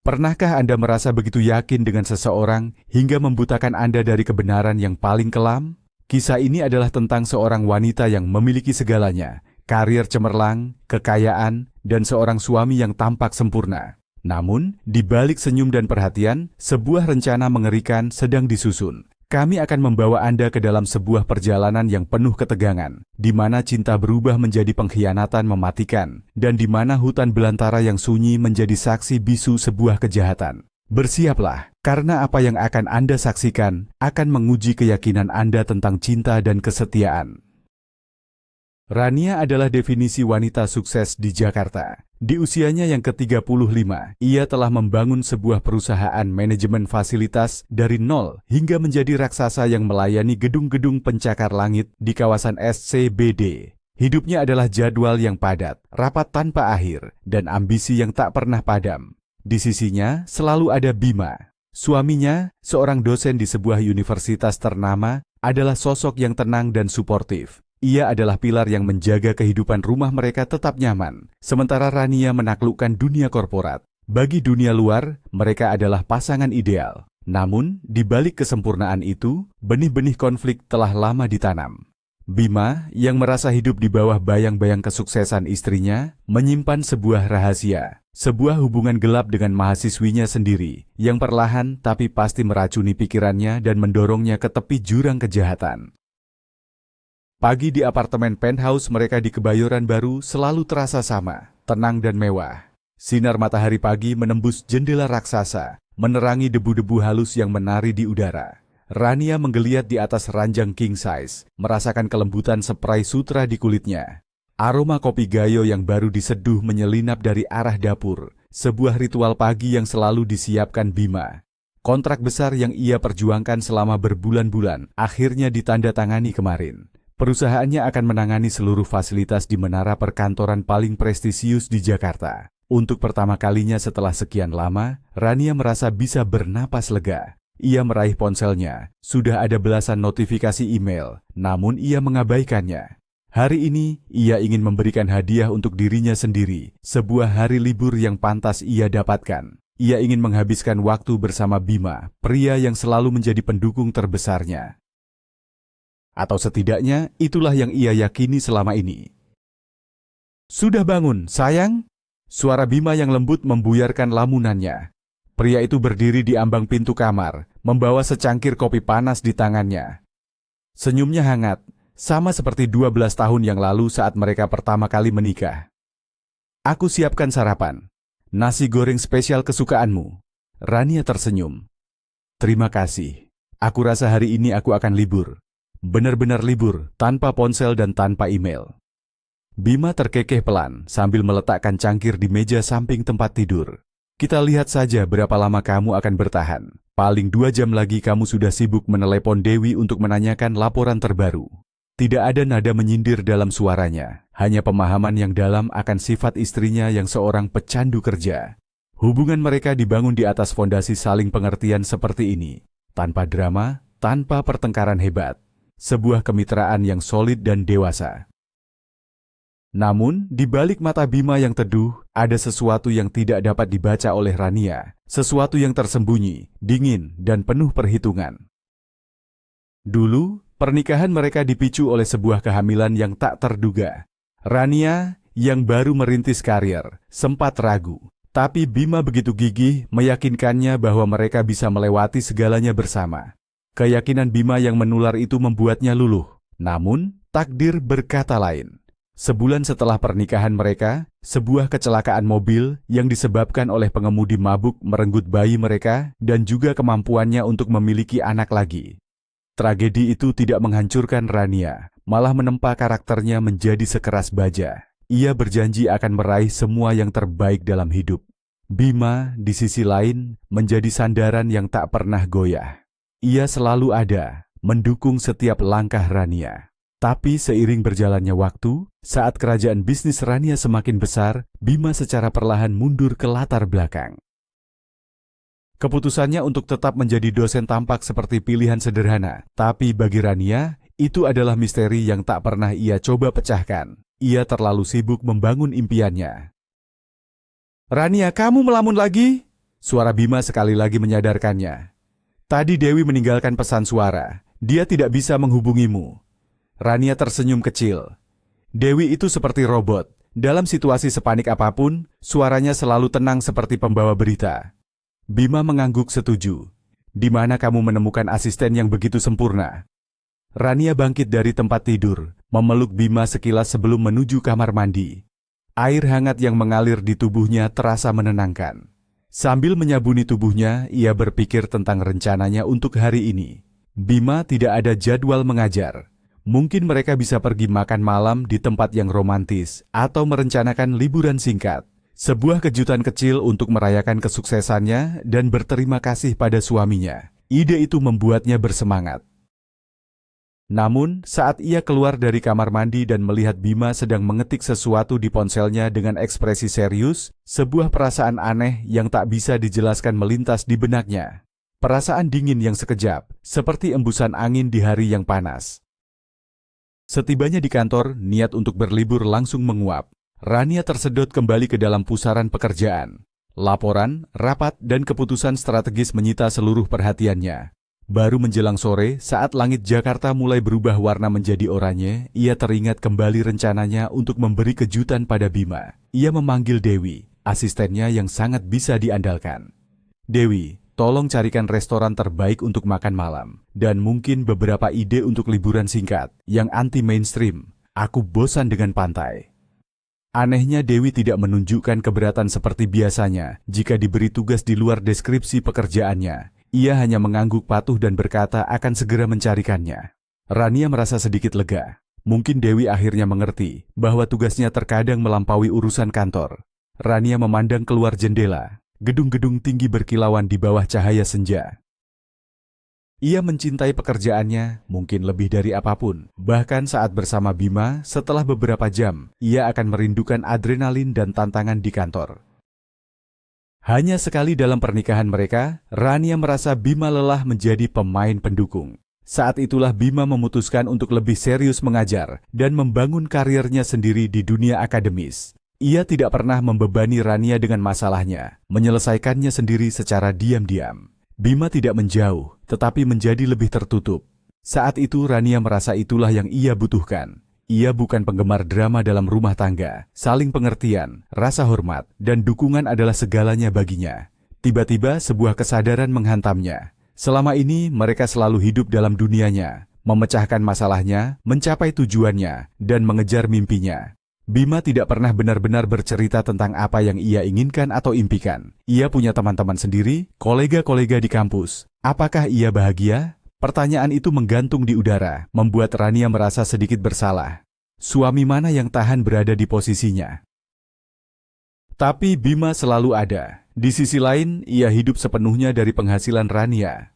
Pernahkah Anda merasa begitu yakin dengan seseorang hingga membutakan Anda dari kebenaran yang paling kelam? Kisah ini adalah tentang seorang wanita yang memiliki segalanya, karir cemerlang, kekayaan, dan seorang suami yang tampak sempurna. Namun, di balik senyum dan perhatian, sebuah rencana mengerikan sedang disusun. Kami akan membawa Anda ke dalam sebuah perjalanan yang penuh ketegangan, di mana cinta berubah menjadi pengkhianatan mematikan, dan di mana hutan belantara yang sunyi menjadi saksi bisu sebuah kejahatan. Bersiaplah, karena apa yang akan Anda saksikan akan menguji keyakinan Anda tentang cinta dan kesetiaan. Rania adalah definisi wanita sukses di Jakarta. Di usianya yang ke-35, ia telah membangun sebuah perusahaan manajemen fasilitas dari nol hingga menjadi raksasa yang melayani gedung-gedung pencakar langit di kawasan SCBD. Hidupnya adalah jadwal yang padat, rapat tanpa akhir, dan ambisi yang tak pernah padam. Di sisinya selalu ada Bima. Suaminya, seorang dosen di sebuah universitas ternama, adalah sosok yang tenang dan suportif. Ia adalah pilar yang menjaga kehidupan rumah mereka tetap nyaman, sementara Rania menaklukkan dunia korporat. Bagi dunia luar, mereka adalah pasangan ideal. Namun, di balik kesempurnaan itu, benih-benih konflik telah lama ditanam. Bima, yang merasa hidup di bawah bayang-bayang kesuksesan istrinya, menyimpan sebuah rahasia, sebuah hubungan gelap dengan mahasiswinya sendiri, yang perlahan tapi pasti meracuni pikirannya dan mendorongnya ke tepi jurang kejahatan. Pagi di apartemen penthouse mereka di Kebayoran Baru selalu terasa sama, tenang dan mewah. Sinar matahari pagi menembus jendela raksasa, menerangi debu-debu halus yang menari di udara. Rania menggeliat di atas ranjang king size, merasakan kelembutan spray sutra di kulitnya. Aroma kopi gayo yang baru diseduh menyelinap dari arah dapur, sebuah ritual pagi yang selalu disiapkan Bima. Kontrak besar yang ia perjuangkan selama berbulan-bulan, akhirnya ditandatangani kemarin. Perusahaannya akan menangani seluruh fasilitas di menara perkantoran paling prestisius di Jakarta. Untuk pertama kalinya setelah sekian lama, Rania merasa bisa bernapas lega. Ia meraih ponselnya, sudah ada belasan notifikasi email, namun ia mengabaikannya. Hari ini, ia ingin memberikan hadiah untuk dirinya sendiri, sebuah hari libur yang pantas ia dapatkan. Ia ingin menghabiskan waktu bersama Bima, pria yang selalu menjadi pendukung terbesarnya. Atau setidaknya, itulah yang ia yakini selama ini. "Sudah bangun, sayang?" Suara Bima yang lembut membuyarkan lamunannya. Pria itu berdiri di ambang pintu kamar, membawa secangkir kopi panas di tangannya. Senyumnya hangat, sama seperti 12 tahun yang lalu saat mereka pertama kali menikah. "Aku siapkan sarapan. Nasi goreng spesial kesukaanmu." Rania tersenyum. "Terima kasih. Aku rasa hari ini aku akan libur. Benar-benar libur, tanpa ponsel dan tanpa email." Bima terkekeh pelan sambil meletakkan cangkir di meja samping tempat tidur. "Kita lihat saja berapa lama kamu akan bertahan. Paling 2 jam lagi kamu sudah sibuk menelepon Dewi untuk menanyakan laporan terbaru." Tidak ada nada menyindir dalam suaranya, hanya pemahaman yang dalam akan sifat istrinya yang seorang pecandu kerja. Hubungan mereka dibangun di atas fondasi saling pengertian seperti ini, tanpa drama, tanpa pertengkaran hebat. Sebuah kemitraan yang solid dan dewasa. Namun, di balik mata Bima yang teduh, ada sesuatu yang tidak dapat dibaca oleh Rania. Sesuatu yang tersembunyi, dingin, dan penuh perhitungan. Dulu, pernikahan mereka dipicu oleh sebuah kehamilan yang tak terduga. Rania, yang baru merintis karir, sempat ragu. Tapi Bima begitu gigih meyakinkannya bahwa mereka bisa melewati segalanya bersama. Keyakinan Bima yang menular itu membuatnya luluh. Namun, takdir berkata lain. Sebulan setelah pernikahan mereka, sebuah kecelakaan mobil yang disebabkan oleh pengemudi mabuk merenggut bayi mereka dan juga kemampuannya untuk memiliki anak lagi. Tragedi itu tidak menghancurkan Rania, malah menempa karakternya menjadi sekeras baja. Ia berjanji akan meraih semua yang terbaik dalam hidup. Bima, di sisi lain, menjadi sandaran yang tak pernah goyah. Ia selalu ada, mendukung setiap langkah Rania. Tapi seiring berjalannya waktu, saat kerajaan bisnis Rania semakin besar, Bima secara perlahan mundur ke latar belakang. Keputusannya untuk tetap menjadi dosen tampak seperti pilihan sederhana, tapi bagi Rania, itu adalah misteri yang tak pernah ia coba pecahkan. Ia terlalu sibuk membangun impiannya. "Rania, kamu melamun lagi?" Suara Bima sekali lagi menyadarkannya. Tadi Dewi meninggalkan pesan suara. Dia tidak bisa menghubungimu. Rania tersenyum kecil. Dewi itu seperti robot. Dalam situasi sepanik apapun, suaranya selalu tenang seperti pembawa berita. Bima mengangguk setuju. Di mana kamu menemukan asisten yang begitu sempurna? Rania bangkit dari tempat tidur, memeluk Bima sekilas sebelum menuju kamar mandi. Air hangat yang mengalir di tubuhnya terasa menenangkan. Sambil menyabuni tubuhnya, ia berpikir tentang rencananya untuk hari ini. Bima tidak ada jadwal mengajar. Mungkin mereka bisa pergi makan malam di tempat yang romantis atau merencanakan liburan singkat. Sebuah kejutan kecil untuk merayakan kesuksesannya dan berterima kasih pada suaminya. Ide itu membuatnya bersemangat. Namun, saat ia keluar dari kamar mandi dan melihat Bima sedang mengetik sesuatu di ponselnya dengan ekspresi serius, sebuah perasaan aneh yang tak bisa dijelaskan melintas di benaknya. Perasaan dingin yang sekejap, seperti embusan angin di hari yang panas. Setibanya di kantor, niat untuk berlibur langsung menguap. Rania tersedot kembali ke dalam pusaran pekerjaan. Laporan, rapat, dan keputusan strategis menyita seluruh perhatiannya. Baru menjelang sore, saat langit Jakarta mulai berubah warna menjadi oranye, ia teringat kembali rencananya untuk memberi kejutan pada Bima. Ia memanggil Dewi, asistennya yang sangat bisa diandalkan. Dewi, tolong carikan restoran terbaik untuk makan malam, dan mungkin beberapa ide untuk liburan singkat, yang anti-mainstream. Aku bosan dengan pantai. Anehnya Dewi tidak menunjukkan keberatan seperti biasanya jika diberi tugas di luar deskripsi pekerjaannya. Ia hanya mengangguk patuh dan berkata akan segera mencarikannya. Rania merasa sedikit lega. Mungkin Dewi akhirnya mengerti bahwa tugasnya terkadang melampaui urusan kantor. Rania memandang keluar jendela. Gedung-gedung tinggi berkilauan di bawah cahaya senja. Ia mencintai pekerjaannya mungkin lebih dari apapun. Bahkan saat bersama Bima, setelah beberapa jam, ia akan merindukan adrenalin dan tantangan di kantor. Hanya sekali dalam pernikahan mereka, Rania merasa Bima lelah menjadi pemain pendukung. Saat itulah Bima memutuskan untuk lebih serius mengajar dan membangun karirnya sendiri di dunia akademis. Ia tidak pernah membebani Rania dengan masalahnya, menyelesaikannya sendiri secara diam-diam. Bima tidak menjauh, tetapi menjadi lebih tertutup. Saat itu Rania merasa itulah yang ia butuhkan. Ia bukan penggemar drama dalam rumah tangga. Saling pengertian, rasa hormat, dan dukungan adalah segalanya baginya. Tiba-tiba sebuah kesadaran menghantamnya. Selama ini mereka selalu hidup dalam dunianya, memecahkan masalahnya, mencapai tujuannya, dan mengejar mimpinya. Bima tidak pernah benar-benar bercerita tentang apa yang ia inginkan atau impikan. Ia punya teman-teman sendiri, kolega-kolega di kampus. Apakah ia bahagia? Pertanyaan itu menggantung di udara, membuat Rania merasa sedikit bersalah. Suami mana yang tahan berada di posisinya? Tapi Bima selalu ada. Di sisi lain, ia hidup sepenuhnya dari penghasilan Rania.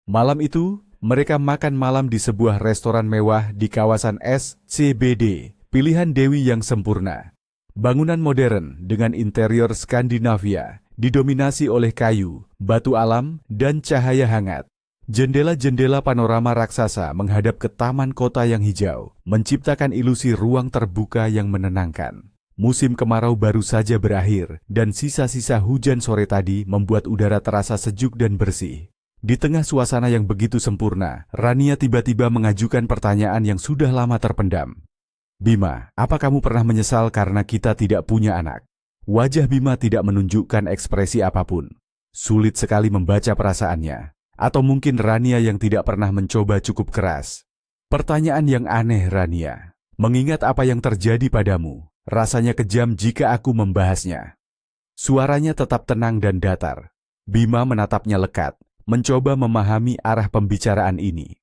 Malam itu, mereka makan malam di sebuah restoran mewah di kawasan SCBD. Pilihan Dewi yang sempurna. Bangunan modern dengan interior Skandinavia, didominasi oleh kayu, batu alam, dan cahaya hangat. Jendela-jendela panorama raksasa menghadap ke taman kota yang hijau, menciptakan ilusi ruang terbuka yang menenangkan. Musim kemarau baru saja berakhir, dan sisa-sisa hujan sore tadi membuat udara terasa sejuk dan bersih. Di tengah suasana yang begitu sempurna, Rania tiba-tiba mengajukan pertanyaan yang sudah lama terpendam. Bima, apa kamu pernah menyesal karena kita tidak punya anak? Wajah Bima tidak menunjukkan ekspresi apapun. Sulit sekali membaca perasaannya. Atau mungkin Rania yang tidak pernah mencoba cukup keras. Pertanyaan yang aneh, Rania. Mengingat apa yang terjadi padamu, rasanya kejam jika aku membahasnya. Suaranya tetap tenang dan datar. Bima menatapnya lekat, mencoba memahami arah pembicaraan ini.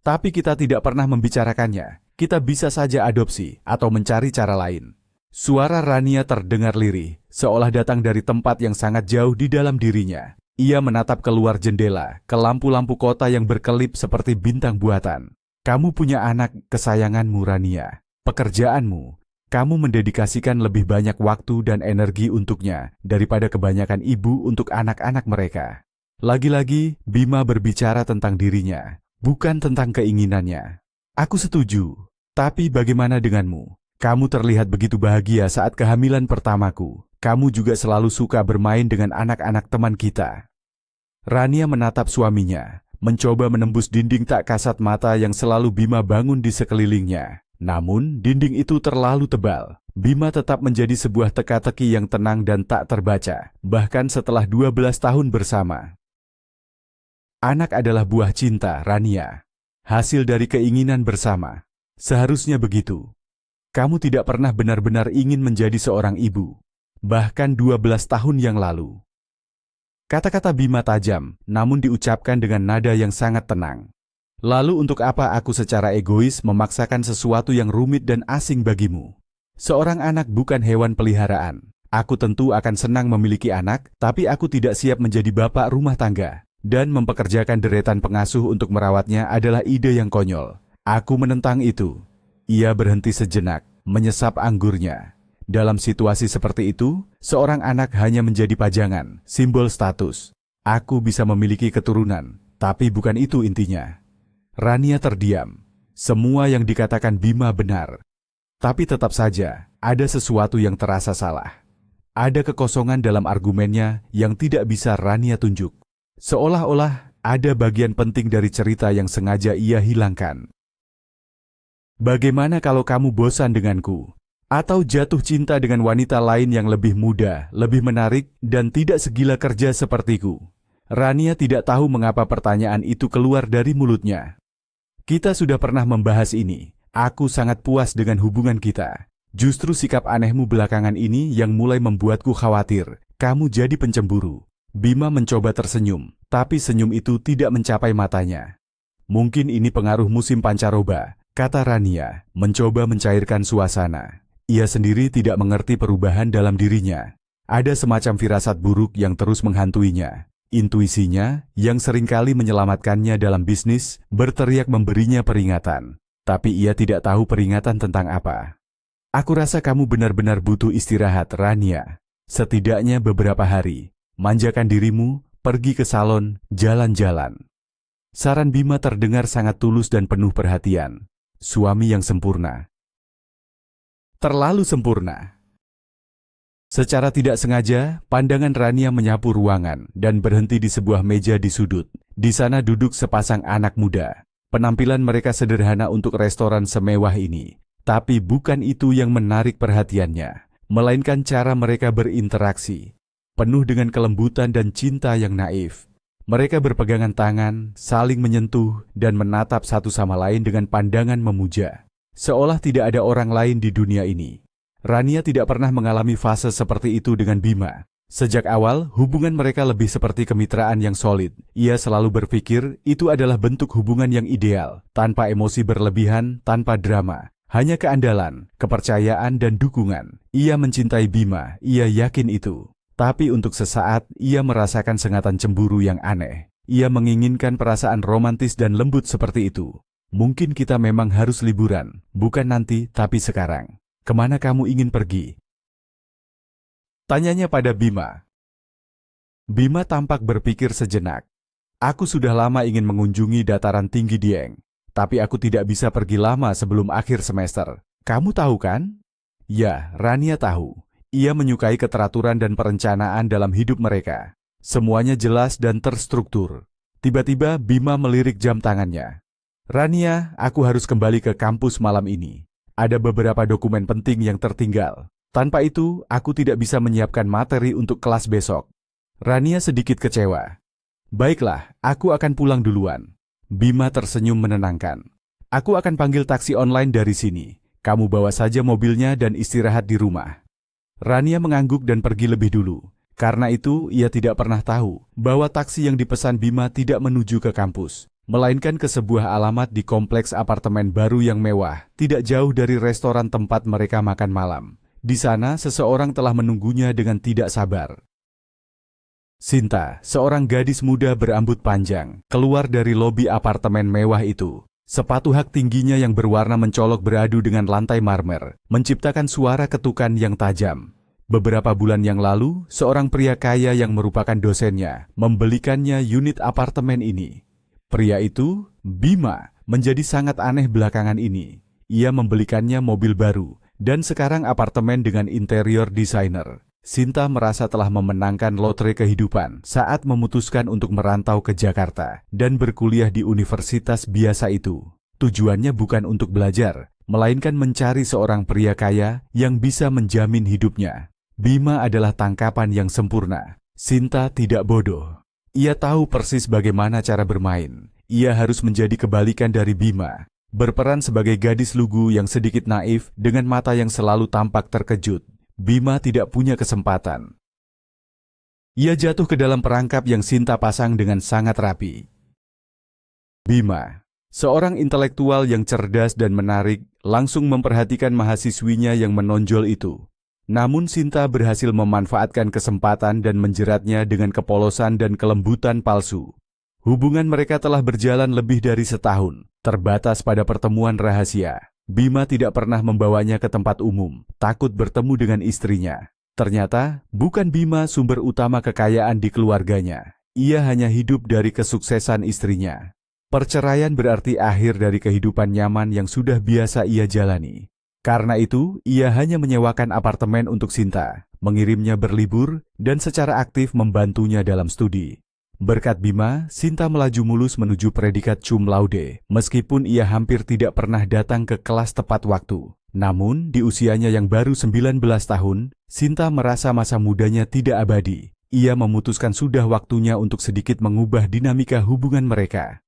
Tapi kita tidak pernah membicarakannya. Kita bisa saja adopsi atau mencari cara lain. Suara Rania terdengar lirih, seolah datang dari tempat yang sangat jauh di dalam dirinya. Ia menatap keluar jendela, ke lampu-lampu kota yang berkelip seperti bintang buatan. Kamu punya anak kesayanganmu, Rania. Pekerjaanmu. Kamu mendedikasikan lebih banyak waktu dan energi untuknya daripada kebanyakan ibu untuk anak-anak mereka. Lagi-lagi, Bima berbicara tentang dirinya, bukan tentang keinginannya. Aku setuju, tapi bagaimana denganmu? Kamu terlihat begitu bahagia saat kehamilan pertamaku. Kamu juga selalu suka bermain dengan anak-anak teman kita." Rania menatap suaminya, mencoba menembus dinding tak kasat mata yang selalu Bima bangun di sekelilingnya. Namun, dinding itu terlalu tebal. Bima tetap menjadi sebuah teka-teki yang tenang dan tak terbaca, bahkan setelah 12 tahun bersama. Anak adalah buah cinta, Rania. Hasil dari keinginan bersama. Seharusnya begitu. Kamu tidak pernah benar-benar ingin menjadi seorang ibu. Bahkan 12 tahun yang lalu. Kata-kata Bima tajam, namun diucapkan dengan nada yang sangat tenang. "Lalu untuk apa aku secara egois memaksakan sesuatu yang rumit dan asing bagimu? Seorang anak bukan hewan peliharaan. Aku tentu akan senang memiliki anak, tapi aku tidak siap menjadi bapak rumah tangga. Dan mempekerjakan deretan pengasuh untuk merawatnya adalah ide yang konyol. Aku menentang itu." Ia berhenti sejenak, menyesap anggurnya. Dalam situasi seperti itu, seorang anak hanya menjadi pajangan, simbol status. Aku bisa memiliki keturunan, tapi bukan itu intinya. Rania terdiam. Semua yang dikatakan Bima benar. Tapi tetap saja, ada sesuatu yang terasa salah. Ada kekosongan dalam argumennya yang tidak bisa Rania tunjuk. Seolah-olah ada bagian penting dari cerita yang sengaja ia hilangkan. "Bagaimana kalau kamu bosan denganku? Atau jatuh cinta dengan wanita lain yang lebih muda, lebih menarik, dan tidak segila kerja sepertiku?" Rania tidak tahu mengapa pertanyaan itu keluar dari mulutnya. "Kita sudah pernah membahas ini. Aku sangat puas dengan hubungan kita. Justru sikap anehmu belakangan ini yang mulai membuatku khawatir. Kamu jadi pencemburu." Bima mencoba tersenyum, tapi senyum itu tidak mencapai matanya. "Mungkin ini pengaruh musim pancaroba," kata Rania, mencoba mencairkan suasana. Ia sendiri tidak mengerti perubahan dalam dirinya. Ada semacam firasat buruk yang terus menghantuinya. Intuisinya, yang seringkali menyelamatkannya dalam bisnis, berteriak memberinya peringatan. Tapi ia tidak tahu peringatan tentang apa. "Aku rasa kamu benar-benar butuh istirahat, Rania. Setidaknya beberapa hari. Manjakan dirimu, pergi ke salon, jalan-jalan." Saran Bima terdengar sangat tulus dan penuh perhatian. Suami yang sempurna. Terlalu sempurna. Secara tidak sengaja, pandangan Rania menyapu ruangan dan berhenti di sebuah meja di sudut. Di sana duduk sepasang anak muda. Penampilan mereka sederhana untuk restoran semewah ini. Tapi bukan itu yang menarik perhatiannya, melainkan cara mereka berinteraksi. Penuh dengan kelembutan dan cinta yang naif. Mereka berpegangan tangan, saling menyentuh, dan menatap satu sama lain dengan pandangan memuja. Seolah tidak ada orang lain di dunia ini. Rania tidak pernah mengalami fase seperti itu dengan Bima. Sejak awal, hubungan mereka lebih seperti kemitraan yang solid. Ia selalu berpikir itu adalah bentuk hubungan yang ideal, tanpa emosi berlebihan, tanpa drama. Hanya keandalan, kepercayaan, dan dukungan. Ia mencintai Bima, ia yakin itu. Tapi untuk sesaat, ia merasakan sengatan cemburu yang aneh. Ia menginginkan perasaan romantis dan lembut seperti itu. "Mungkin kita memang harus liburan, bukan nanti, tapi sekarang. Kemana kamu ingin pergi?" tanyanya pada Bima. Bima tampak berpikir sejenak. "Aku sudah lama ingin mengunjungi dataran tinggi Dieng, tapi aku tidak bisa pergi lama sebelum akhir semester. Kamu tahu kan?" Ya, Rania tahu. Ia menyukai keteraturan dan perencanaan dalam hidup mereka. Semuanya jelas dan terstruktur. Tiba-tiba Bima melirik jam tangannya. "Rania, aku harus kembali ke kampus malam ini. Ada beberapa dokumen penting yang tertinggal. Tanpa itu, aku tidak bisa menyiapkan materi untuk kelas besok." Rania sedikit kecewa. "Baiklah, aku akan pulang duluan." Bima tersenyum menenangkan. "Aku akan panggil taksi online dari sini. Kamu bawa saja mobilnya dan istirahat di rumah." Rania mengangguk dan pergi lebih dulu. Karena itu, ia tidak pernah tahu bahwa taksi yang dipesan Bima tidak menuju ke kampus, melainkan ke sebuah alamat di kompleks apartemen baru yang mewah, tidak jauh dari restoran tempat mereka makan malam. Di sana, seseorang telah menunggunya dengan tidak sabar. Sinta, seorang gadis muda berambut panjang, keluar dari lobi apartemen mewah itu. Sepatu hak tingginya yang berwarna mencolok beradu dengan lantai marmer, menciptakan suara ketukan yang tajam. Beberapa bulan yang lalu, seorang pria kaya yang merupakan dosennya membelikannya unit apartemen ini. Pria itu, Bima, menjadi sangat aneh belakangan ini. Ia membelikannya mobil baru, dan sekarang apartemen dengan interior desainer. Sinta merasa telah memenangkan lotre kehidupan saat memutuskan untuk merantau ke Jakarta dan berkuliah di universitas biasa itu. Tujuannya bukan untuk belajar, melainkan mencari seorang pria kaya yang bisa menjamin hidupnya. Bima adalah tangkapan yang sempurna. Sinta tidak bodoh. Ia tahu persis bagaimana cara bermain. Ia harus menjadi kebalikan dari Bima, berperan sebagai gadis lugu yang sedikit naif dengan mata yang selalu tampak terkejut. Bima tidak punya kesempatan. Ia jatuh ke dalam perangkap yang Sinta pasang dengan sangat rapi. Bima, seorang intelektual yang cerdas dan menarik, langsung memperhatikan mahasiswinya yang menonjol itu. Namun Sinta berhasil memanfaatkan kesempatan dan menjeratnya dengan kepolosan dan kelembutan palsu. Hubungan mereka telah berjalan lebih dari setahun, terbatas pada pertemuan rahasia. Bima tidak pernah membawanya ke tempat umum, takut bertemu dengan istrinya. Ternyata, bukan Bima sumber utama kekayaan di keluarganya. Ia hanya hidup dari kesuksesan istrinya. Perceraian berarti akhir dari kehidupan nyaman yang sudah biasa ia jalani. Karena itu, ia hanya menyewakan apartemen untuk Sinta, mengirimnya berlibur, dan secara aktif membantunya dalam studi. Berkat Bima, Sinta melaju mulus menuju predikat cum laude, meskipun ia hampir tidak pernah datang ke kelas tepat waktu. Namun, di usianya yang baru 19 tahun, Sinta merasa masa mudanya tidak abadi. Ia memutuskan sudah waktunya untuk sedikit mengubah dinamika hubungan mereka.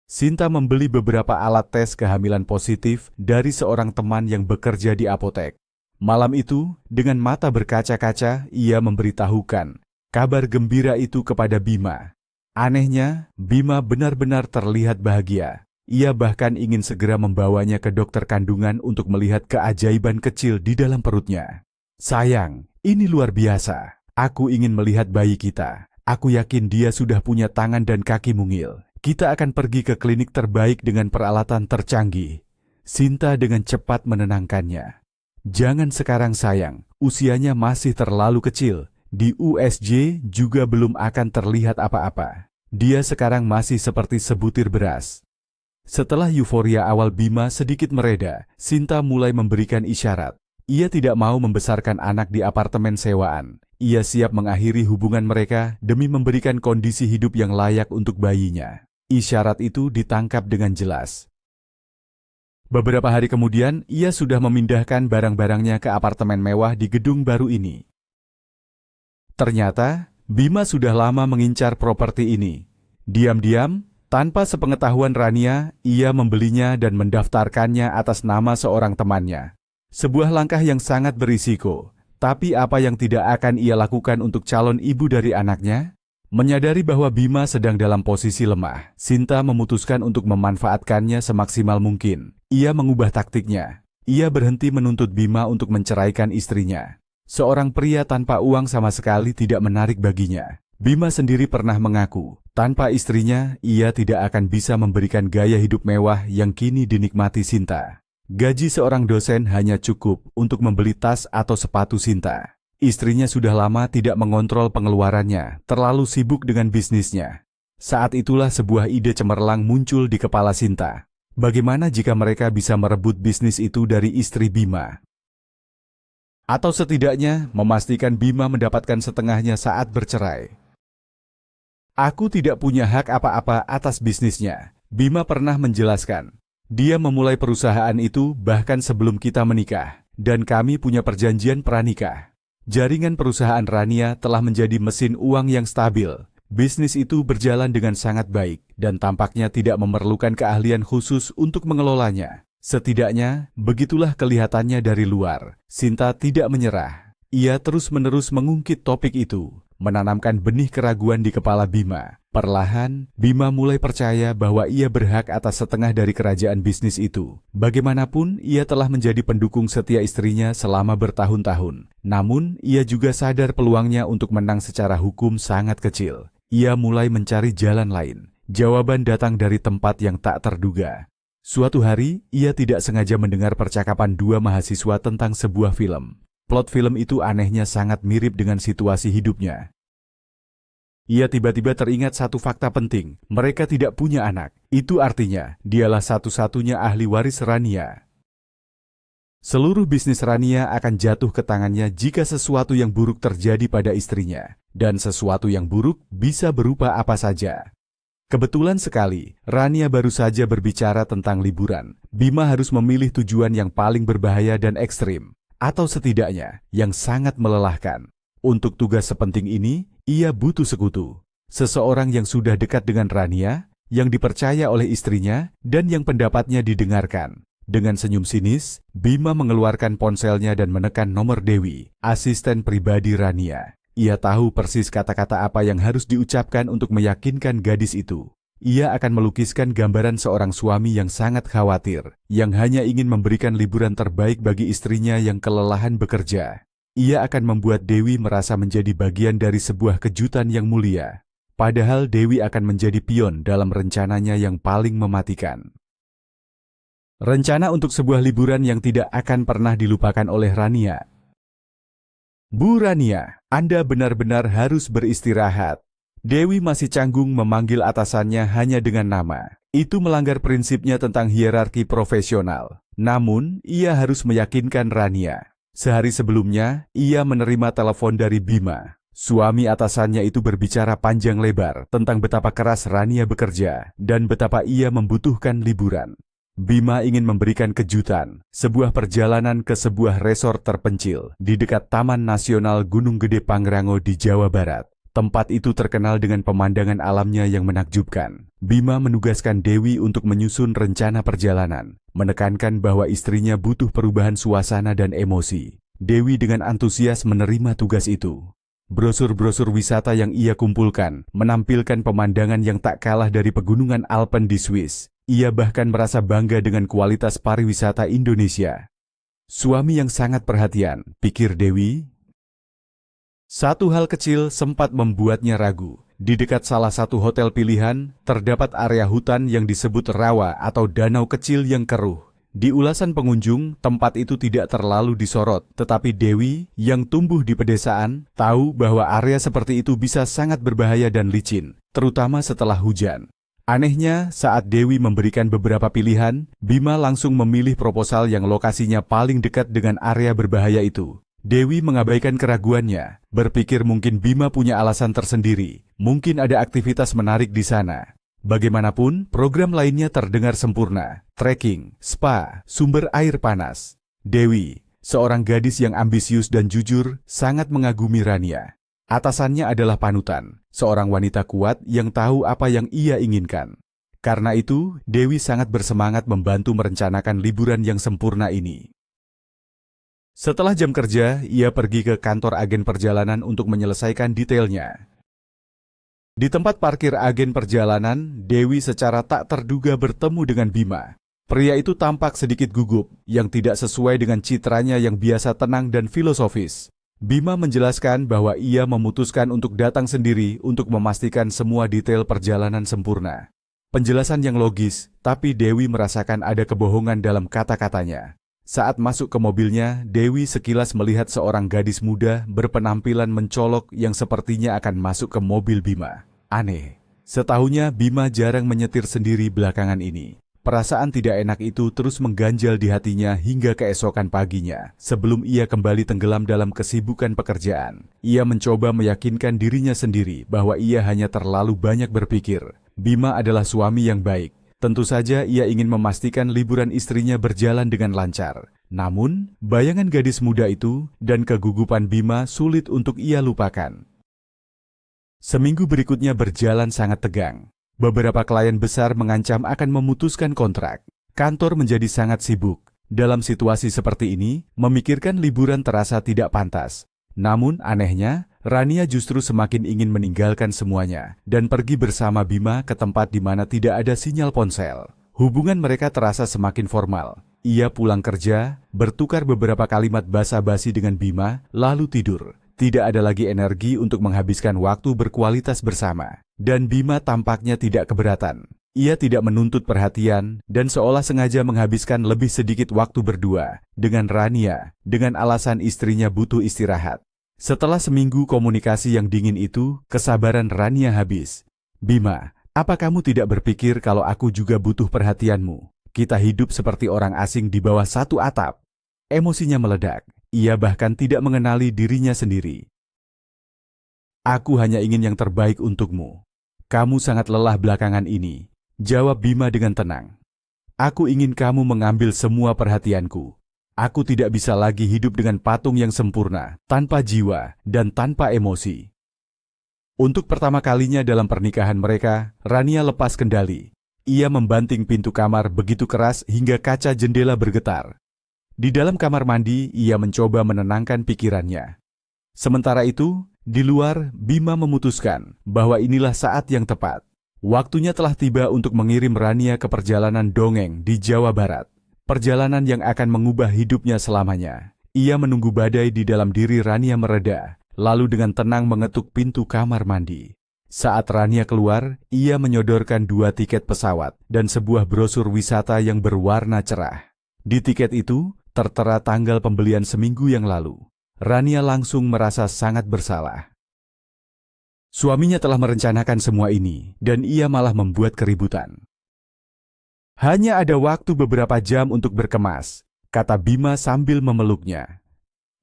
Sinta membeli beberapa alat tes kehamilan positif dari seorang teman yang bekerja di apotek. Malam itu, dengan mata berkaca-kaca, ia memberitahukan kabar gembira itu kepada Bima. Anehnya, Bima benar-benar terlihat bahagia. Ia bahkan ingin segera membawanya ke dokter kandungan untuk melihat keajaiban kecil di dalam perutnya. Sayang, ini luar biasa. Aku ingin melihat bayi kita. Aku yakin dia sudah punya tangan dan kaki mungil. Kita akan pergi ke klinik terbaik dengan peralatan tercanggih. Sinta dengan cepat menenangkannya. Jangan sekarang sayang, usianya masih terlalu kecil. Di USJ juga belum akan terlihat apa-apa. Dia sekarang masih seperti sebutir beras. Setelah euforia awal Bima sedikit mereda, Sinta mulai memberikan isyarat. Ia tidak mau membesarkan anak di apartemen sewaan. Ia siap mengakhiri hubungan mereka demi memberikan kondisi hidup yang layak untuk bayinya. Isyarat itu ditangkap dengan jelas. Beberapa hari kemudian, ia sudah memindahkan barang-barangnya ke apartemen mewah di gedung baru ini. Ternyata, Bima sudah lama mengincar properti ini. Diam-diam, tanpa sepengetahuan Rania, ia membelinya dan mendaftarkannya atas nama seorang temannya. Sebuah langkah yang sangat berisiko, tapi apa yang tidak akan ia lakukan untuk calon ibu dari anaknya? Menyadari bahwa Bima sedang dalam posisi lemah, Sinta memutuskan untuk memanfaatkannya semaksimal mungkin. Ia mengubah taktiknya. Ia berhenti menuntut Bima untuk menceraikan istrinya. Seorang pria tanpa uang sama sekali tidak menarik baginya. Bima sendiri pernah mengaku, tanpa istrinya, ia tidak akan bisa memberikan gaya hidup mewah yang kini dinikmati Sinta. Gaji seorang dosen hanya cukup untuk membeli tas atau sepatu Sinta. Istrinya sudah lama tidak mengontrol pengeluarannya, terlalu sibuk dengan bisnisnya. Saat itulah sebuah ide cemerlang muncul di kepala Sinta. Bagaimana jika mereka bisa merebut bisnis itu dari istri Bima? Atau setidaknya memastikan Bima mendapatkan setengahnya saat bercerai. Aku tidak punya hak apa-apa atas bisnisnya, Bima pernah menjelaskan. Dia memulai perusahaan itu bahkan sebelum kita menikah, dan kami punya perjanjian pranikah. Jaringan perusahaan Rania telah menjadi mesin uang yang stabil. Bisnis itu berjalan dengan sangat baik, dan tampaknya tidak memerlukan keahlian khusus untuk mengelolanya. Setidaknya, begitulah kelihatannya dari luar. Sinta tidak menyerah. Ia terus-menerus mengungkit topik itu, menanamkan benih keraguan di kepala Bima. Perlahan, Bima mulai percaya bahwa ia berhak atas setengah dari kerajaan bisnis itu. Bagaimanapun, ia telah menjadi pendukung setia istrinya selama bertahun-tahun. Namun, ia juga sadar peluangnya untuk menang secara hukum sangat kecil. Ia mulai mencari jalan lain. Jawaban datang dari tempat yang tak terduga. Suatu hari, ia tidak sengaja mendengar percakapan dua mahasiswa tentang sebuah film. Plot film itu anehnya sangat mirip dengan situasi hidupnya. Ia tiba-tiba teringat satu fakta penting, mereka tidak punya anak. Itu artinya, dialah satu-satunya ahli waris Rania. Seluruh bisnis Rania akan jatuh ke tangannya jika sesuatu yang buruk terjadi pada istrinya. Dan sesuatu yang buruk bisa berupa apa saja. Kebetulan sekali, Rania baru saja berbicara tentang liburan. Bima harus memilih tujuan yang paling berbahaya dan ekstrim. Atau setidaknya, yang sangat melelahkan. Untuk tugas sepenting ini, ia butuh sekutu. Seseorang yang sudah dekat dengan Rania, yang dipercaya oleh istrinya, dan yang pendapatnya didengarkan. Dengan senyum sinis, Bima mengeluarkan ponselnya dan menekan nomor Dewi, asisten pribadi Rania. Ia tahu persis kata-kata apa yang harus diucapkan untuk meyakinkan gadis itu. Ia akan melukiskan gambaran seorang suami yang sangat khawatir, yang hanya ingin memberikan liburan terbaik bagi istrinya yang kelelahan bekerja. Ia akan membuat Dewi merasa menjadi bagian dari sebuah kejutan yang mulia. Padahal Dewi akan menjadi pion dalam rencananya yang paling mematikan. Rencana untuk sebuah liburan yang tidak akan pernah dilupakan oleh Rania. Bu Rania, Anda benar-benar harus beristirahat. Dewi masih canggung memanggil atasannya hanya dengan nama. Itu melanggar prinsipnya tentang hierarki profesional. Namun, ia harus meyakinkan Rania. Sehari sebelumnya, ia menerima telepon dari Bima. Suami atasannya itu berbicara panjang lebar tentang betapa keras Rania bekerja dan betapa ia membutuhkan liburan. Bima ingin memberikan kejutan, sebuah perjalanan ke sebuah resort terpencil di dekat Taman Nasional Gunung Gede Pangrango di Jawa Barat. Tempat itu terkenal dengan pemandangan alamnya yang menakjubkan. Bima menugaskan Dewi untuk menyusun rencana perjalanan, menekankan bahwa istrinya butuh perubahan suasana dan emosi. Dewi dengan antusias menerima tugas itu. Brosur-brosur wisata yang ia kumpulkan menampilkan pemandangan yang tak kalah dari pegunungan Alpen di Swiss. Ia bahkan merasa bangga dengan kualitas pariwisata Indonesia. Suami yang sangat perhatian, pikir Dewi. Satu hal kecil sempat membuatnya ragu. Di dekat salah satu hotel pilihan, terdapat area hutan yang disebut rawa atau danau kecil yang keruh. Di ulasan pengunjung, tempat itu tidak terlalu disorot, tetapi Dewi yang tumbuh di pedesaan tahu bahwa area seperti itu bisa sangat berbahaya dan licin, terutama setelah hujan. Anehnya, saat Dewi memberikan beberapa pilihan, Bima langsung memilih proposal yang lokasinya paling dekat dengan area berbahaya itu. Dewi mengabaikan keraguannya, berpikir mungkin Bima punya alasan tersendiri, mungkin ada aktivitas menarik di sana. Bagaimanapun, program lainnya terdengar sempurna, trekking, spa, sumber air panas. Dewi, seorang gadis yang ambisius dan jujur, sangat mengagumi Rania. Atasannya adalah panutan, seorang wanita kuat yang tahu apa yang ia inginkan. Karena itu, Dewi sangat bersemangat membantu merencanakan liburan yang sempurna ini. Setelah jam kerja, ia pergi ke kantor agen perjalanan untuk menyelesaikan detailnya. Di tempat parkir agen perjalanan, Dewi secara tak terduga bertemu dengan Bima. Pria itu tampak sedikit gugup, yang tidak sesuai dengan citranya yang biasa tenang dan filosofis. Bima menjelaskan bahwa ia memutuskan untuk datang sendiri untuk memastikan semua detail perjalanan sempurna. Penjelasan yang logis, tapi Dewi merasakan ada kebohongan dalam kata-katanya. Saat masuk ke mobilnya, Dewi sekilas melihat seorang gadis muda berpenampilan mencolok yang sepertinya akan masuk ke mobil Bima. Aneh, setahunya Bima jarang menyetir sendiri belakangan ini. Perasaan tidak enak itu terus mengganjal di hatinya hingga keesokan paginya. Sebelum ia kembali tenggelam dalam kesibukan pekerjaan, ia mencoba meyakinkan dirinya sendiri bahwa ia hanya terlalu banyak berpikir. Bima adalah suami yang baik. Tentu saja ia ingin memastikan liburan istrinya berjalan dengan lancar. Namun, bayangan gadis muda itu dan kegugupan Bima sulit untuk ia lupakan. Seminggu berikutnya berjalan sangat tegang. Beberapa klien besar mengancam akan memutuskan kontrak. Kantor menjadi sangat sibuk. Dalam situasi seperti ini, memikirkan liburan terasa tidak pantas. Namun anehnya, Rania justru semakin ingin meninggalkan semuanya dan pergi bersama Bima ke tempat di mana tidak ada sinyal ponsel. Hubungan mereka terasa semakin formal. Ia pulang kerja, bertukar beberapa kalimat basa-basi dengan Bima, lalu tidur. Tidak ada lagi energi untuk menghabiskan waktu berkualitas bersama. Dan Bima tampaknya tidak keberatan. Ia tidak menuntut perhatian dan seolah sengaja menghabiskan lebih sedikit waktu berdua dengan Rania, dengan alasan istrinya butuh istirahat. Setelah seminggu komunikasi yang dingin itu, kesabaran Rania habis. Bima, apa kamu tidak berpikir kalau aku juga butuh perhatianmu? Kita hidup seperti orang asing di bawah satu atap. Emosinya meledak. Ia bahkan tidak mengenali dirinya sendiri. Aku hanya ingin yang terbaik untukmu. Kamu sangat lelah belakangan ini, jawab Bima dengan tenang. Aku ingin kamu mengambil semua perhatianku. Aku tidak bisa lagi hidup dengan patung yang sempurna, tanpa jiwa, dan tanpa emosi. Untuk pertama kalinya dalam pernikahan mereka, Rania lepas kendali. Ia membanting pintu kamar begitu keras hingga kaca jendela bergetar. Di dalam kamar mandi, ia mencoba menenangkan pikirannya. Sementara itu, di luar, Bima memutuskan bahwa inilah saat yang tepat. Waktunya telah tiba untuk mengirim Rania ke perjalanan dongeng di Jawa Barat. Perjalanan yang akan mengubah hidupnya selamanya. Ia menunggu badai di dalam diri Rania mereda, lalu dengan tenang mengetuk pintu kamar mandi. Saat Rania keluar, ia menyodorkan 2 tiket pesawat dan sebuah brosur wisata yang berwarna cerah. Di tiket itu, tertera tanggal pembelian seminggu yang lalu. Rania langsung merasa sangat bersalah. Suaminya telah merencanakan semua ini, dan ia malah membuat keributan. Hanya ada waktu beberapa jam untuk berkemas, kata Bima sambil memeluknya.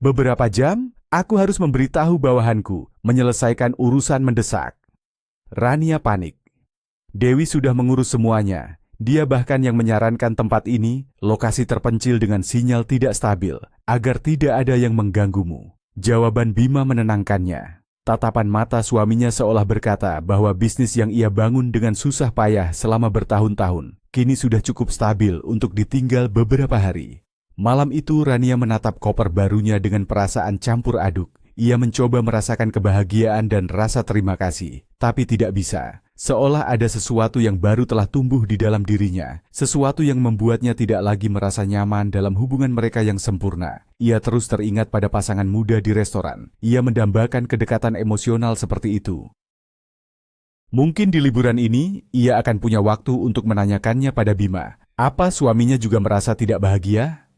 Beberapa jam, aku harus memberitahu bawahanku, menyelesaikan urusan mendesak. Rania panik. Dewi sudah mengurus semuanya. Dia bahkan yang menyarankan tempat ini, lokasi terpencil dengan sinyal tidak stabil, agar tidak ada yang mengganggumu. Jawaban Bima menenangkannya. Tatapan mata suaminya seolah berkata bahwa bisnis yang ia bangun dengan susah payah selama bertahun-tahun, kini sudah cukup stabil untuk ditinggal beberapa hari. Malam itu Rania menatap koper barunya dengan perasaan campur aduk. Ia mencoba merasakan kebahagiaan dan rasa terima kasih, tapi tidak bisa. Seolah ada sesuatu yang baru telah tumbuh di dalam dirinya, sesuatu yang membuatnya tidak lagi merasa nyaman dalam hubungan mereka yang sempurna. Ia terus teringat pada pasangan muda di restoran. Ia mendambakan kedekatan emosional seperti itu. Mungkin di liburan ini, ia akan punya waktu untuk menanyakannya pada Bima. Apa suaminya juga merasa tidak bahagia?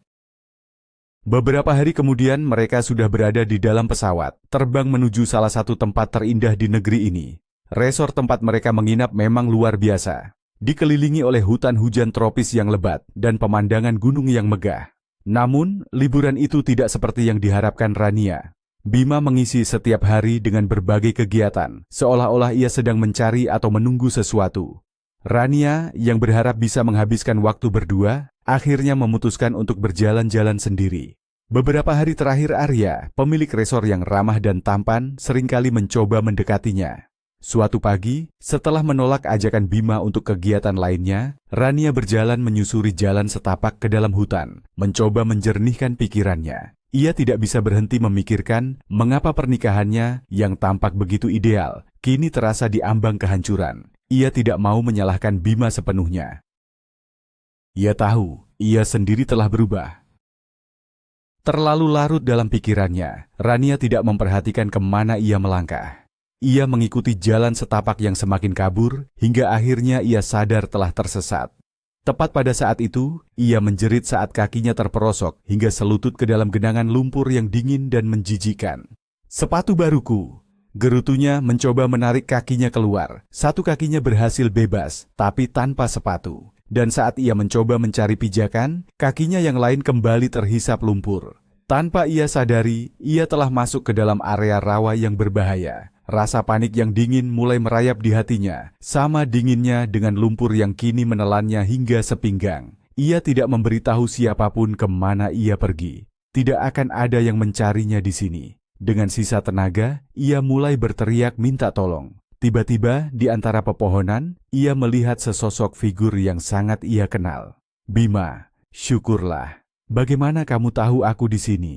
Beberapa hari kemudian mereka sudah berada di dalam pesawat, terbang menuju salah satu tempat terindah di negeri ini. Resor tempat mereka menginap memang luar biasa, dikelilingi oleh hutan hujan tropis yang lebat dan pemandangan gunung yang megah. Namun, liburan itu tidak seperti yang diharapkan Rania. Bima mengisi setiap hari dengan berbagai kegiatan, seolah-olah ia sedang mencari atau menunggu sesuatu. Rania, yang berharap bisa menghabiskan waktu berdua, akhirnya memutuskan untuk berjalan-jalan sendiri. Beberapa hari terakhir Arya, pemilik resor yang ramah dan tampan, seringkali mencoba mendekatinya. Suatu pagi, setelah menolak ajakan Bima untuk kegiatan lainnya, Rania berjalan menyusuri jalan setapak ke dalam hutan, mencoba menjernihkan pikirannya. Ia tidak bisa berhenti memikirkan mengapa pernikahannya yang tampak begitu ideal, kini terasa diambang kehancuran. Ia tidak mau menyalahkan Bima sepenuhnya. Ia tahu, ia sendiri telah berubah. Terlalu larut dalam pikirannya, Rania tidak memperhatikan kemana ia melangkah. Ia mengikuti jalan setapak yang semakin kabur, hingga akhirnya ia sadar telah tersesat. Tepat pada saat itu, ia menjerit saat kakinya terperosok hingga selutut ke dalam genangan lumpur yang dingin dan menjijikan. Sepatu baruku! Gerutunya mencoba menarik kakinya keluar. Satu kakinya berhasil bebas, tapi tanpa sepatu. Dan saat ia mencoba mencari pijakan, kakinya yang lain kembali terhisap lumpur. Tanpa ia sadari, ia telah masuk ke dalam area rawa yang berbahaya. Rasa panik yang dingin mulai merayap di hatinya, sama dinginnya dengan lumpur yang kini menelannya hingga sepinggang. Ia tidak memberitahu siapapun kemana ia pergi. Tidak akan ada yang mencarinya di sini. Dengan sisa tenaga, ia mulai berteriak minta tolong. Tiba-tiba, di antara pepohonan, ia melihat sesosok figur yang sangat ia kenal. Bima, syukurlah. Bagaimana kamu tahu aku di sini?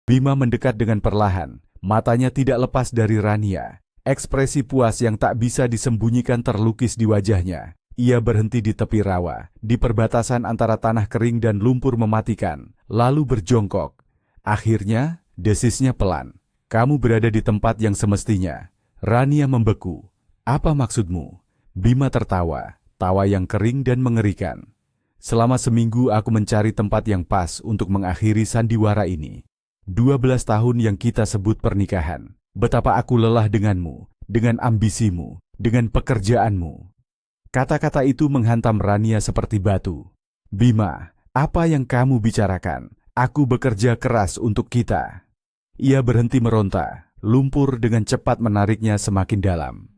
Bima mendekat dengan perlahan. Matanya tidak lepas dari Rania. Ekspresi puas yang tak bisa disembunyikan terlukis di wajahnya. Ia berhenti di tepi rawa, di perbatasan antara tanah kering dan lumpur mematikan, lalu berjongkok. Akhirnya, desisnya pelan. Kamu berada di tempat yang semestinya. Rania membeku. Apa maksudmu? Bima tertawa, tawa yang kering dan mengerikan. Selama seminggu aku mencari tempat yang pas untuk mengakhiri sandiwara ini. 12 tahun yang kita sebut pernikahan. Betapa aku lelah denganmu, dengan ambisimu, dengan pekerjaanmu. Kata-kata itu menghantam Rania seperti batu. Bima, Apa yang kamu bicarakan? Aku bekerja keras untuk kita. Ia berhenti meronta. Lumpur dengan cepat menariknya semakin dalam.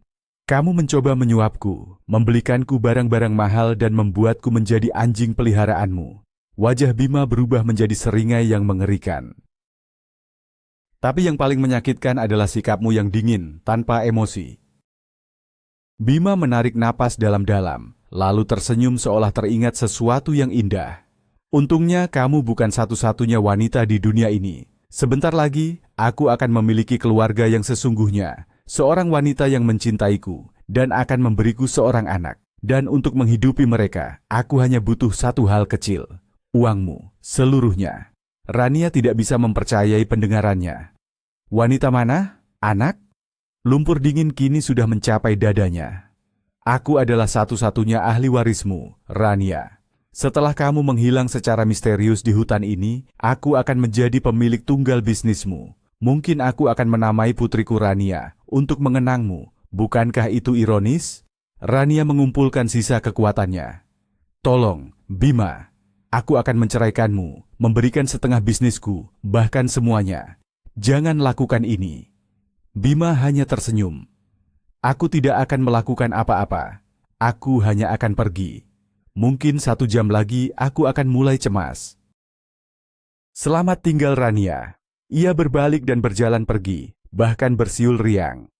Kamu mencoba menyuapku, membelikanku barang-barang mahal dan membuatku menjadi anjing peliharaanmu. Wajah Bima berubah menjadi seringai yang mengerikan. Tapi yang paling menyakitkan adalah sikapmu yang dingin, tanpa emosi. Bima menarik napas dalam-dalam, lalu tersenyum seolah teringat sesuatu yang indah. Untungnya kamu bukan satu-satunya wanita di dunia ini. Sebentar lagi, aku akan memiliki keluarga yang sesungguhnya, seorang wanita yang mencintaiku, dan akan memberiku seorang anak. Dan untuk menghidupi mereka, aku hanya butuh satu hal kecil, uangmu, seluruhnya. Rania tidak bisa mempercayai pendengarannya. Wanita mana? Anak? Lumpur dingin kini sudah mencapai dadanya. Aku adalah satu-satunya ahli warismu, Rania. Setelah kamu menghilang secara misterius di hutan ini, aku akan menjadi pemilik tunggal bisnismu. Mungkin aku akan menamai putriku Rania untuk mengenangmu. Bukankah itu ironis? Rania mengumpulkan sisa kekuatannya. Tolong, Bima. Aku akan menceraikanmu, memberikan setengah bisnisku, bahkan semuanya. Jangan lakukan ini. Bima hanya tersenyum. Aku tidak akan melakukan apa-apa. Aku hanya akan pergi. Mungkin 1 jam lagi aku akan mulai cemas. Selamat tinggal Rania. Ia berbalik dan berjalan pergi, bahkan bersiul riang.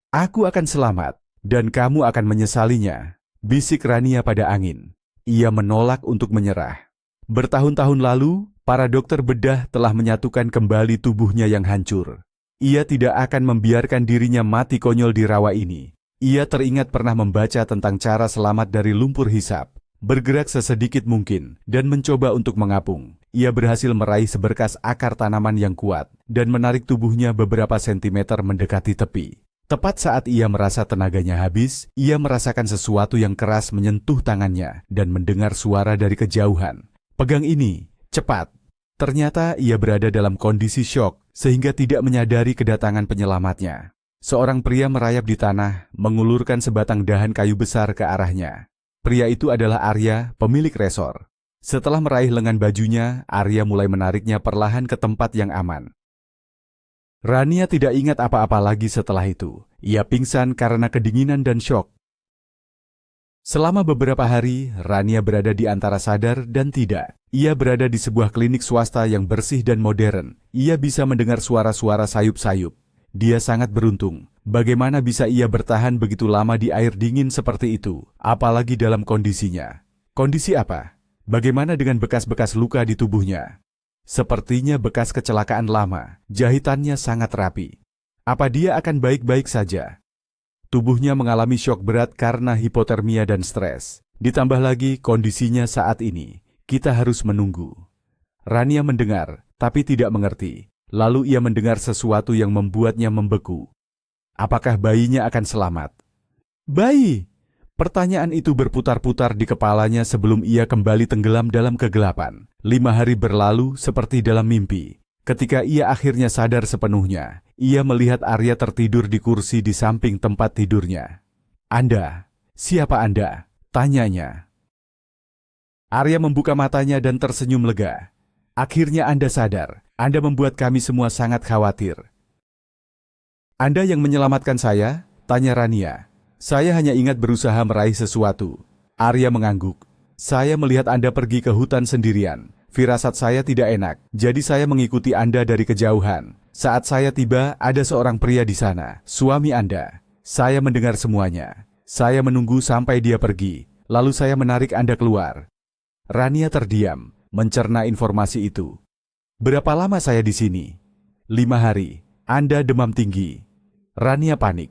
Aku akan selamat, dan kamu akan menyesalinya, bisik Rania pada angin. Ia menolak untuk menyerah. Bertahun-tahun lalu, para dokter bedah telah menyatukan kembali tubuhnya yang hancur. Ia tidak akan membiarkan dirinya mati konyol di rawa ini. Ia teringat pernah membaca tentang cara selamat dari lumpur hisap, bergerak sesedikit mungkin, dan mencoba untuk mengapung. Ia berhasil meraih seberkas akar tanaman yang kuat, dan menarik tubuhnya beberapa sentimeter mendekati tepi. Tepat saat ia merasa tenaganya habis, ia merasakan sesuatu yang keras menyentuh tangannya, dan mendengar suara dari kejauhan. Pegang ini, cepat. Ternyata ia berada dalam kondisi syok, sehingga tidak menyadari kedatangan penyelamatnya. Seorang pria merayap di tanah, mengulurkan sebatang dahan kayu besar ke arahnya. Pria itu adalah Arya, pemilik resor. Setelah meraih lengan bajunya, Arya mulai menariknya perlahan ke tempat yang aman. Rania tidak ingat apa-apa lagi setelah itu. Ia pingsan karena kedinginan dan syok. Selama beberapa hari, Rania berada di antara sadar dan tidak. Ia berada di sebuah klinik swasta yang bersih dan modern. Ia bisa mendengar suara-suara sayup-sayup. Dia sangat beruntung. Bagaimana bisa ia bertahan begitu lama di air dingin seperti itu, apalagi dalam kondisinya? Kondisi apa? Bagaimana dengan bekas-bekas luka di tubuhnya? Sepertinya bekas kecelakaan lama, jahitannya sangat rapi. Apa dia akan baik-baik saja? Tubuhnya mengalami syok berat karena hipotermia dan stres. Ditambah lagi kondisinya saat ini, kita harus menunggu. Rania mendengar, tapi tidak mengerti. Lalu ia mendengar sesuatu yang membuatnya membeku. Apakah bayinya akan selamat? Bayi! Pertanyaan itu berputar-putar di kepalanya sebelum ia kembali tenggelam dalam kegelapan. 5 hari berlalu seperti dalam mimpi. Ketika ia akhirnya sadar sepenuhnya, ia melihat Arya tertidur di kursi di samping tempat tidurnya. Anda? Siapa Anda? Tanyanya. Arya membuka matanya dan tersenyum lega. Akhirnya Anda sadar. Anda membuat kami semua sangat khawatir. Anda yang menyelamatkan saya? Tanya Rania. Saya hanya ingat berusaha meraih sesuatu. Arya mengangguk. Saya melihat Anda pergi ke hutan sendirian. Firasat saya tidak enak, jadi saya mengikuti Anda dari kejauhan. Saat saya tiba, ada seorang pria di sana, suami Anda. Saya mendengar semuanya. Saya menunggu sampai dia pergi, lalu saya menarik Anda keluar. Rania terdiam, mencerna informasi itu. Berapa lama saya di sini? 5 hari. Anda demam tinggi. Rania panik.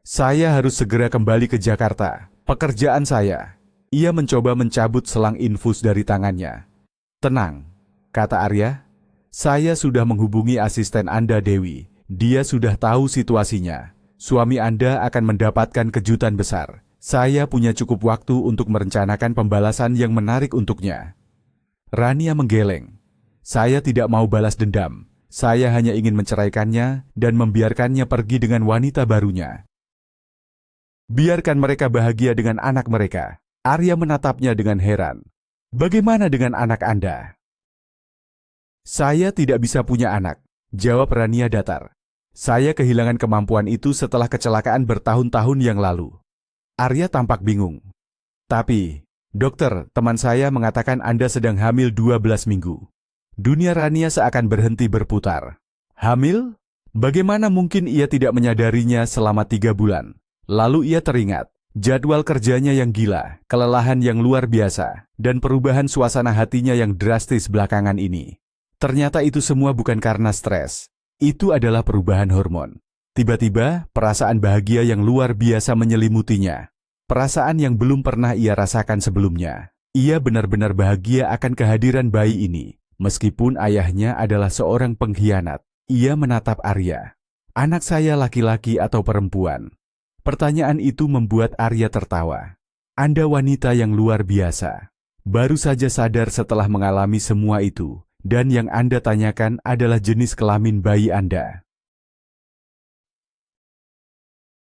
Saya harus segera kembali ke Jakarta. Pekerjaan saya. Ia mencoba mencabut selang infus dari tangannya. Tenang, kata Arya. Saya sudah menghubungi asisten Anda, Dewi. Dia sudah tahu situasinya. Suami Anda akan mendapatkan kejutan besar. Saya punya cukup waktu untuk merencanakan pembalasan yang menarik untuknya. Rania menggeleng. Saya tidak mau balas dendam. Saya hanya ingin menceraikannya dan membiarkannya pergi dengan wanita barunya. Biarkan mereka bahagia dengan anak mereka. Arya menatapnya dengan heran. Bagaimana dengan anak Anda? Saya tidak bisa punya anak, jawab Rania datar. Saya kehilangan kemampuan itu setelah kecelakaan bertahun-tahun yang lalu. Arya tampak bingung. Tapi, dokter, teman saya mengatakan Anda sedang hamil 12 minggu. Dunia Rania seakan berhenti berputar. Hamil? Bagaimana mungkin ia tidak menyadarinya selama 3 bulan? Lalu ia teringat. Jadwal kerjanya yang gila, kelelahan yang luar biasa, dan perubahan suasana hatinya yang drastis belakangan ini. Ternyata itu semua bukan karena stres. Itu adalah perubahan hormon. Tiba-tiba, perasaan bahagia yang luar biasa menyelimutinya. Perasaan yang belum pernah ia rasakan sebelumnya. Ia benar-benar bahagia akan kehadiran bayi ini. Meskipun ayahnya adalah seorang pengkhianat, ia menatap Arya. Anak saya laki-laki atau perempuan? Pertanyaan itu membuat Arya tertawa. Anda wanita yang luar biasa. Baru saja sadar setelah mengalami semua itu, dan yang Anda tanyakan adalah jenis kelamin bayi Anda.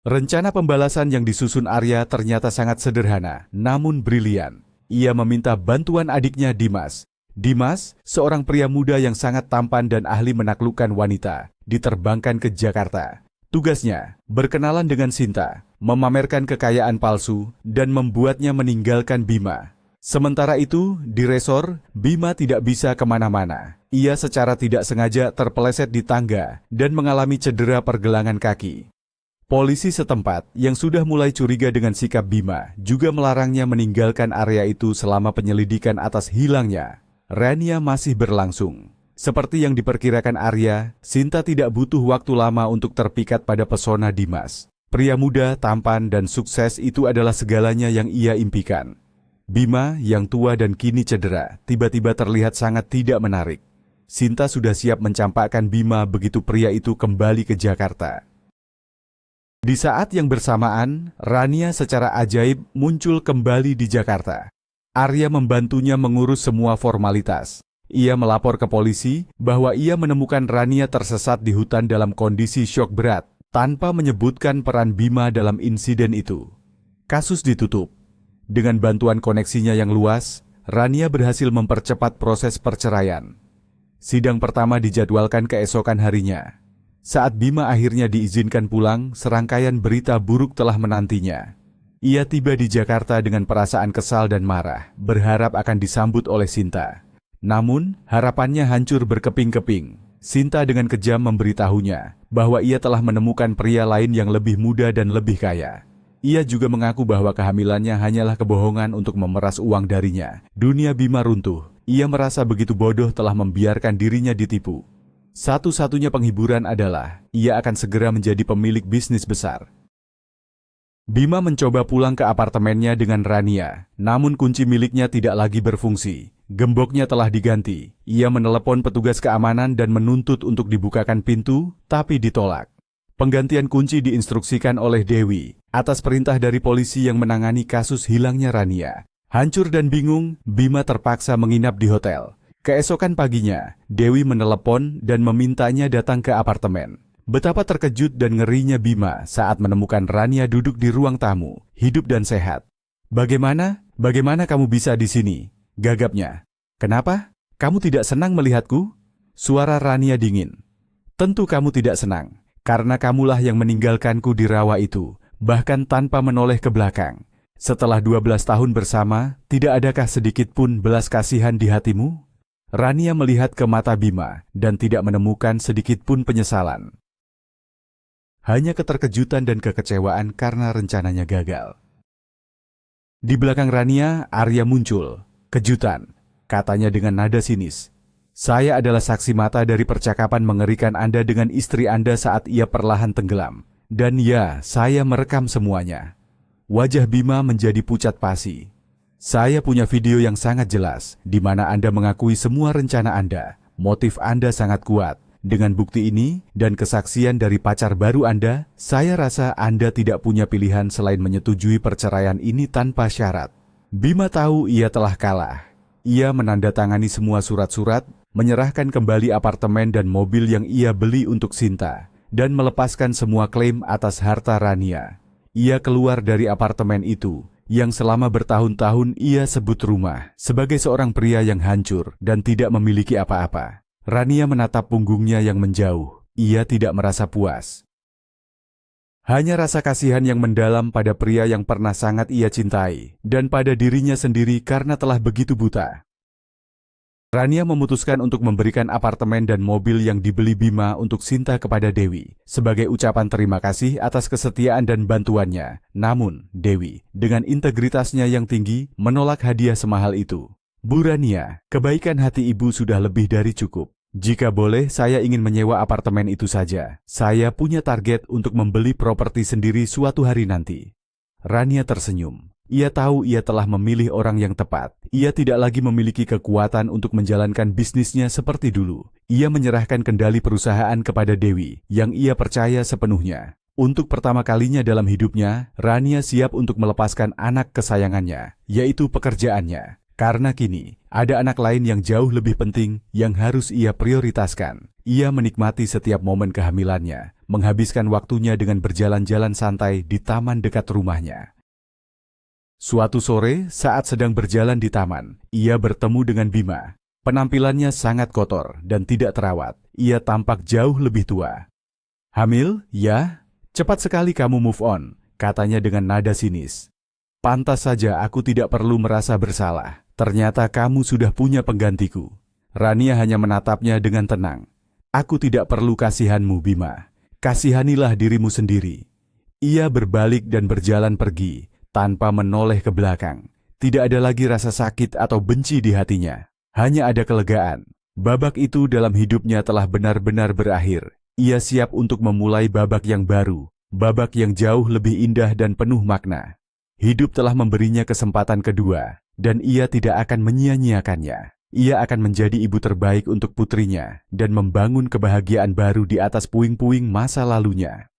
Rencana pembalasan yang disusun Arya ternyata sangat sederhana, namun brilian. Ia meminta bantuan adiknya Dimas. Dimas, seorang pria muda yang sangat tampan dan ahli menaklukkan wanita, diterbangkan ke Jakarta. Tugasnya, berkenalan dengan Sinta, memamerkan kekayaan palsu, dan membuatnya meninggalkan Bima. Sementara itu, di resor, Bima tidak bisa kemana-mana. Ia secara tidak sengaja terpeleset di tangga dan mengalami cedera pergelangan kaki. Polisi setempat yang sudah mulai curiga dengan sikap Bima juga melarangnya meninggalkan area itu selama penyelidikan atas hilangnya. Rania masih berlangsung. Seperti yang diperkirakan Arya, Sinta tidak butuh waktu lama untuk terpikat pada pesona Dimas. Pria muda, tampan, dan sukses itu adalah segalanya yang ia impikan. Bima, yang tua dan kini cedera, tiba-tiba terlihat sangat tidak menarik. Sinta sudah siap mencampakkan Bima begitu pria itu kembali ke Jakarta. Di saat yang bersamaan, Rania secara ajaib muncul kembali di Jakarta. Arya membantunya mengurus semua formalitas. Ia melapor ke polisi bahwa ia menemukan Rania tersesat di hutan dalam kondisi syok berat, tanpa menyebutkan peran Bima dalam insiden itu. Kasus ditutup. Dengan bantuan koneksinya yang luas, Rania berhasil mempercepat proses perceraian. Sidang pertama dijadwalkan keesokan harinya. Saat Bima akhirnya diizinkan pulang, serangkaian berita buruk telah menantinya. Ia tiba di Jakarta dengan perasaan kesal dan marah, berharap akan disambut oleh Sinta. Namun, harapannya hancur berkeping-keping. Sinta dengan kejam memberitahunya bahwa ia telah menemukan pria lain yang lebih muda dan lebih kaya. Ia juga mengaku bahwa kehamilannya hanyalah kebohongan untuk memeras uang darinya. Dunia Bima runtuh. Ia merasa begitu bodoh telah membiarkan dirinya ditipu. Satu-satunya penghiburan adalah ia akan segera menjadi pemilik bisnis besar. Bima mencoba pulang ke apartemennya dengan Rania, namun kunci miliknya tidak lagi berfungsi. Gemboknya telah diganti. Ia menelepon petugas keamanan dan menuntut untuk dibukakan pintu, tapi ditolak. Penggantian kunci diinstruksikan oleh Dewi, atas perintah dari polisi yang menangani kasus hilangnya Rania. Hancur dan bingung, Bima terpaksa menginap di hotel. Keesokan paginya, Dewi menelepon dan memintanya datang ke apartemen. Betapa terkejut dan ngerinya Bima saat menemukan Rania duduk di ruang tamu, hidup dan sehat. Bagaimana kamu bisa di sini? Gagapnya. Kenapa? Kamu tidak senang melihatku? Suara Rania dingin. Tentu kamu tidak senang, karena kamulah yang meninggalkanku di rawa itu, bahkan tanpa menoleh ke belakang. Setelah 12 tahun bersama, tidak adakah sedikit pun belas kasihan di hatimu? Rania melihat ke mata Bima dan tidak menemukan sedikit pun penyesalan. Hanya keterkejutan dan kekecewaan karena rencananya gagal. Di belakang Rania, Arya muncul. Kejutan, katanya dengan nada sinis. Saya adalah saksi mata dari percakapan mengerikan Anda dengan istri Anda saat ia perlahan tenggelam. Dan ya, saya merekam semuanya. Wajah Bima menjadi pucat pasi. Saya punya video yang sangat jelas, di mana Anda mengakui semua rencana Anda. Motif Anda sangat kuat. Dengan bukti ini dan kesaksian dari pacar baru Anda, saya rasa Anda tidak punya pilihan selain menyetujui perceraian ini tanpa syarat. Bima tahu ia telah kalah. Ia menandatangani semua surat-surat, menyerahkan kembali apartemen dan mobil yang ia beli untuk Sinta, dan melepaskan semua klaim atas harta Rania. Ia keluar dari apartemen itu yang selama bertahun-tahun ia sebut rumah, sebagai seorang pria yang hancur dan tidak memiliki apa-apa. Rania menatap punggungnya yang menjauh. Ia tidak merasa puas. Hanya rasa kasihan yang mendalam pada pria yang pernah sangat ia cintai, dan pada dirinya sendiri karena telah begitu buta. Rania memutuskan untuk memberikan apartemen dan mobil yang dibeli Bima untuk Sinta kepada Dewi, sebagai ucapan terima kasih atas kesetiaan dan bantuannya. Namun, Dewi, dengan integritasnya yang tinggi, menolak hadiah semahal itu. Bu Rania, kebaikan hati ibu sudah lebih dari cukup. Jika boleh, saya ingin menyewa apartemen itu saja. Saya punya target untuk membeli properti sendiri suatu hari nanti. Rania tersenyum. Ia tahu ia telah memilih orang yang tepat. Ia tidak lagi memiliki kekuatan untuk menjalankan bisnisnya seperti dulu. Ia menyerahkan kendali perusahaan kepada Dewi, yang ia percaya sepenuhnya. Untuk pertama kalinya dalam hidupnya, Rania siap untuk melepaskan anak kesayangannya, yaitu pekerjaannya. Karena kini, ada anak lain yang jauh lebih penting yang harus ia prioritaskan. Ia menikmati setiap momen kehamilannya, menghabiskan waktunya dengan berjalan-jalan santai di taman dekat rumahnya. Suatu sore, saat sedang berjalan di taman, ia bertemu dengan Bima. Penampilannya sangat kotor dan tidak terawat. Ia tampak jauh lebih tua. "Hamil? Ya? Cepat sekali kamu move on," katanya dengan nada sinis. "Pantas saja aku tidak perlu merasa bersalah. Ternyata kamu sudah punya penggantiku." Rania hanya menatapnya dengan tenang. "Aku tidak perlu kasihanmu, Bima. Kasihanilah dirimu sendiri." Ia berbalik dan berjalan pergi, tanpa menoleh ke belakang. Tidak ada lagi rasa sakit atau benci di hatinya. Hanya ada kelegaan. Babak itu dalam hidupnya telah benar-benar berakhir. Ia siap untuk memulai babak yang baru. Babak yang jauh lebih indah dan penuh makna. Hidup telah memberinya kesempatan kedua, dan ia tidak akan menyia-nyiakannya. Ia akan menjadi ibu terbaik untuk putrinya, dan membangun kebahagiaan baru di atas puing-puing masa lalunya.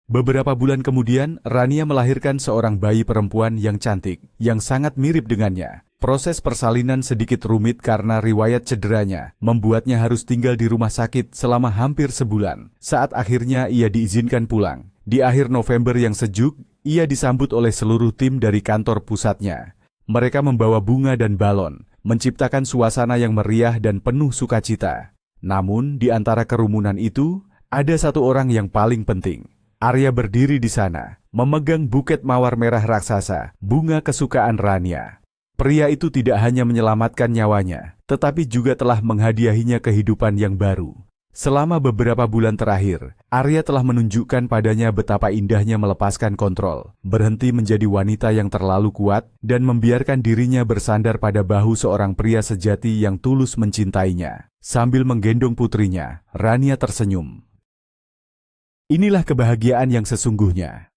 Beberapa bulan kemudian, Rania melahirkan seorang bayi perempuan yang cantik, yang sangat mirip dengannya. Proses persalinan sedikit rumit karena riwayat cederanya, membuatnya harus tinggal di rumah sakit selama hampir sebulan. Saat akhirnya ia diizinkan pulang. Di akhir November yang sejuk, ia disambut oleh seluruh tim dari kantor pusatnya. Mereka membawa bunga dan balon, menciptakan suasana yang meriah dan penuh sukacita. Namun, di antara kerumunan itu, ada satu orang yang paling penting. Arya berdiri di sana, memegang buket mawar merah raksasa, bunga kesukaan Rania. Pria itu tidak hanya menyelamatkan nyawanya, tetapi juga telah menghadiahinya kehidupan yang baru. Selama beberapa bulan terakhir, Arya telah menunjukkan padanya betapa indahnya melepaskan kontrol, berhenti menjadi wanita yang terlalu kuat, dan membiarkan dirinya bersandar pada bahu seorang pria sejati yang tulus mencintainya. Sambil menggendong putrinya, Rania tersenyum. Inilah kebahagiaan yang sesungguhnya.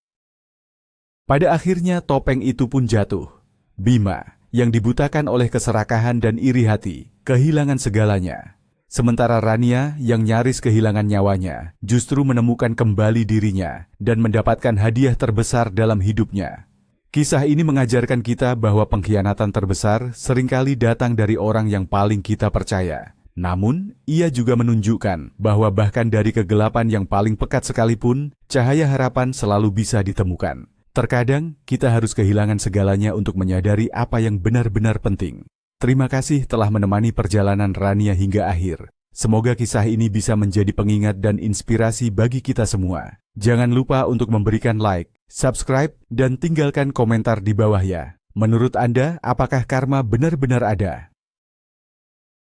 Pada akhirnya topeng itu pun jatuh. Bima, yang dibutakan oleh keserakahan dan iri hati, kehilangan segalanya. Sementara Rania, yang nyaris kehilangan nyawanya, justru menemukan kembali dirinya dan mendapatkan hadiah terbesar dalam hidupnya. Kisah ini mengajarkan kita bahwa pengkhianatan terbesar seringkali datang dari orang yang paling kita percaya. Namun, ia juga menunjukkan bahwa bahkan dari kegelapan yang paling pekat sekalipun, cahaya harapan selalu bisa ditemukan. Terkadang, kita harus kehilangan segalanya untuk menyadari apa yang benar-benar penting. Terima kasih telah menemani perjalanan Rania hingga akhir. Semoga kisah ini bisa menjadi pengingat dan inspirasi bagi kita semua. Jangan lupa untuk memberikan like, subscribe, dan tinggalkan komentar di bawah ya. Menurut Anda, apakah karma benar-benar ada?